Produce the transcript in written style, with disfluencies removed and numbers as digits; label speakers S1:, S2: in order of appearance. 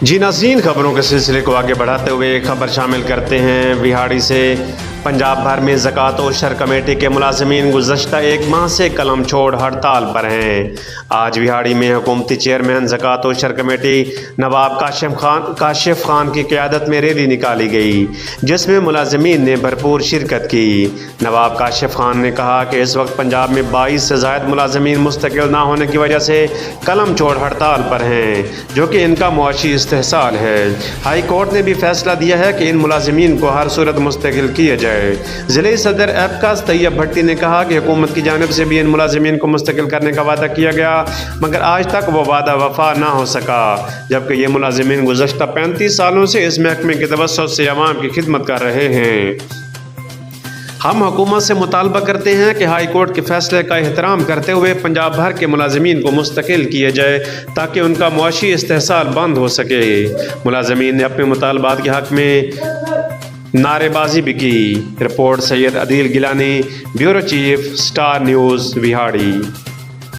S1: जी नाज़रीन, खबरों के सिलसिले को आगे बढ़ाते हुए खबर शामिल करते हैं विहाड़ी से। पंजाब भर में ज़कात और शर कमेटी के मुलाजमीन गुज़श्ता एक माह से कलम छोड़ हड़ताल पर हैं। आज विहाड़ी में हुकूमती चेयरमैन ज़कात और शर कमेटी नवाब काशिफ खान की क़यादत में रैली निकाली गई, जिसमें मुलाजमीन ने भरपूर शिरकत की। नवाब काशिफ खान ने कहा कि इस वक्त पंजाब में 22 से ज़ायद मुलाजमीन मुस्तकिल ना होने की वजह से कलम छोड़ हड़ताल पर हैं, जो कि इनका मुआशी इस्तेहसाल है। हाई कोर्ट ने भी फैसला दिया है कि इन मुलाजमीन को हर सूरत मुस्तकिल किया जाए। ज़िले सदर एबकास तैयब भट्टी ने कहा कि हुकूमत की जानिब से भी इन मुलाजमीन को मुस्तकिल करने का वादा किया गया, मगर आज तक वो वादा वफा ना हो सका, जबकि ये मुलाजमीन गुज़श्ता 35 सालों से इस महकमे की तवस्सुत से अवाम की खिदमत कर रहे हैं। हम हुकूमत से मुतालबा करते हैं कि हाई कोर्ट के फैसले का एहतराम करते हुए पंजाब भर के मुलाजमीन को मुस्तकिल किया जाए, ताकि उनका मुआशी इस्तेहसाल बंद हो सके। मुलाजमीन ने अपने मुतालबात के हक़ में नारेबाजी भी की। Report Syed Adeel Gilani, bureau chief, Star News, Vehari.